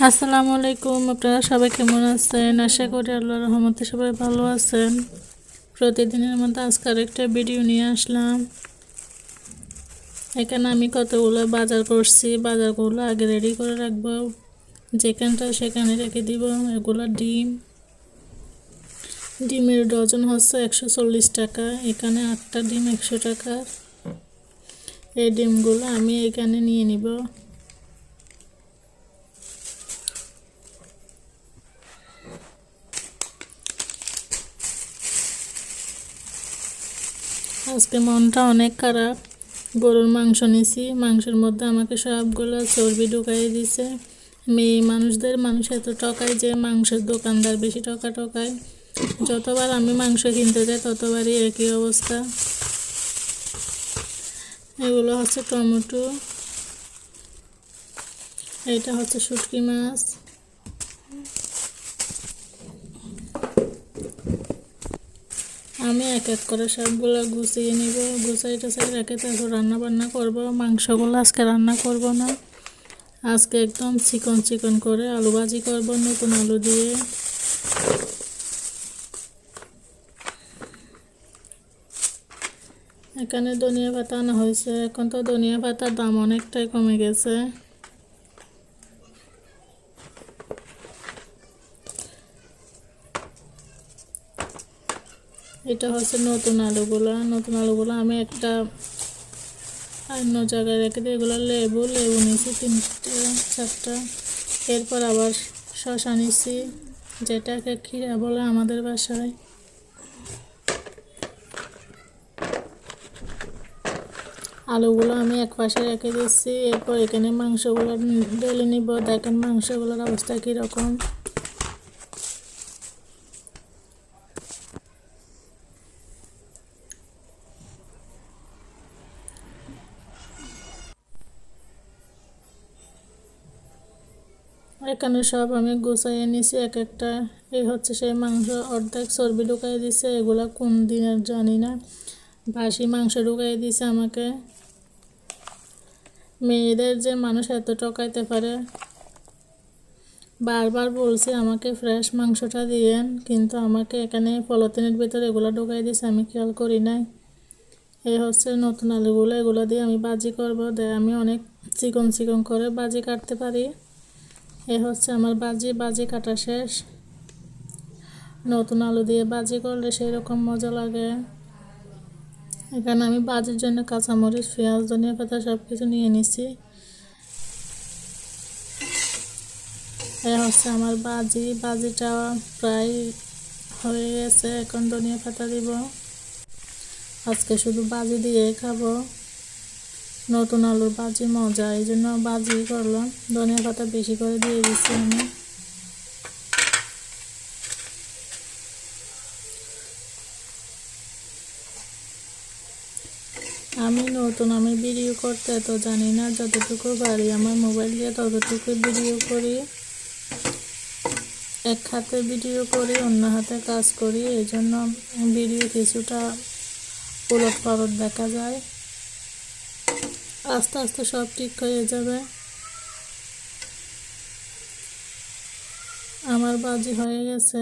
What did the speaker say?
আসসালামু আলাইকুম। আপনারা সবাই কেমন আছেন? আশা করি আল্লাহর রহমতে সবাই ভালো আছেন। প্রতিদিনের মতো আজকের একটা ভিডিও নিয়ে আসলাম। এখানে আমি কতগুলো বাজার করছি, বাজারগুলো আগে রেডি করে রাখবো, যেখানটা সেখানে রেখে দিব। এগুলো ডিমের ডজন হচ্ছে 140 টাকা। এখানে 8টা ডিম 100 টাকা। এই ডিমগুলো আমি এখানে নিয়ে নিব। আজকে মনটা অনেক খারাপ। গরুর মাংস নিছি, মাংসের মধ্যে আমাকে সবগুলো চর্বি ঢুকাই দিছে। মেয়ে মানুষ এত ঠকায় যে মাংসের দোকানদার বেশি ঠকায়। যতবার আমি মাংস কিনতে যাই ততবারই একই অবস্থা। এগুলো হচ্ছে টমেটো, এটা হচ্ছে শুটকি মাছ, আমি এক এক করে সবগুলো গুছিয়ে নিব। গুছাই টাছাই রেখে তারপর রান্না বান্না করব। মাংসগুলো আজকে রান্না করব না, আজকে একদম চিকন করে আলু ভাজি করব নতুন আলু দিয়ে। এখানে ধনিয়া পাতা আনা হয়েছে। এখন তো ধনিয়া পাতার দাম অনেকটাই কমে গেছে। এটা হচ্ছে নতুন আলুগুলো আমি একটা অন্য জায়গায় রেখে দিই। এগুলো লেবু নিয়েছি 3-4টা। এরপর আবার শসা নিয়েছি, যেটাকে খিরা বলে আমাদের বাসায়। আলুগুলো আমি এক পাশে রেখে দিচ্ছি। এরপর এখানে মাংসগুলো ঢেলে নিব। দেখেন মাংসগুলোর অবস্থা কীরকম। এখানে সব আমি গুছাইয়ে নিছি এক একটা। এই হচ্ছে সেই মাংস, অর্ধেক চর্বি ঢুকাই দিছে। এগুলা কোন দিনের জানি না, বাসি মাংস ঢুকাই দিছে আমাকে। মেয়েদের যে মানুষ এত ঠকাইতে পারে। বারবার বলছি আমাকে ফ্রেশ মাংসটা দিয়েন, কিন্তু আমাকে এখানে পলিথিনের ভিতরে এগুলো ঢুকাই দিছে, আমি খেয়াল করি নাই। এই হচ্ছে নতুন আলুগুলো, এগুলো দিয়ে আমি ভাজি করব। আমি অনেক চিকন করে ভাজি কাটতে পারি। এ হচ্ছে আমার ভাজি কাটা শেষ। নতুন আলু দিয়ে ভাজি করলে সেই রকম মজা লাগে। এখানে আমি ভাজির জন্য কাঁচামরিচ, পেঁয়াজ, ধনিয়া পাতা সব কিছু নিয়ে নিছি। এ হচ্ছে আমার ভাজিটা প্রায় হয়ে গেছে। এখন ধনিয়া পাতা দিব। আজকে শুধু ভাজি দিয়ে খাবো। নতুন আলুর ভাজি মজা, এই জন্য ভাজি করলাম। ধনিয়া পাতা বেশি করে দিয়ে দিচ্ছি আমি। আমি ভিডিও করতে তো জানি না, যতটুকু পারি আমার মোবাইল দিয়ে ততটুকু ভিডিও করি। এক হাতে ভিডিও করি, অন্য হাতে কাজ করি, এই জন্য ভিডিও কিছুটা উলট পালট দেখা যায়। আস্তে আস্তে সব ঠিক হয়ে যাবে। আমার ভাজি হয়ে গেছে।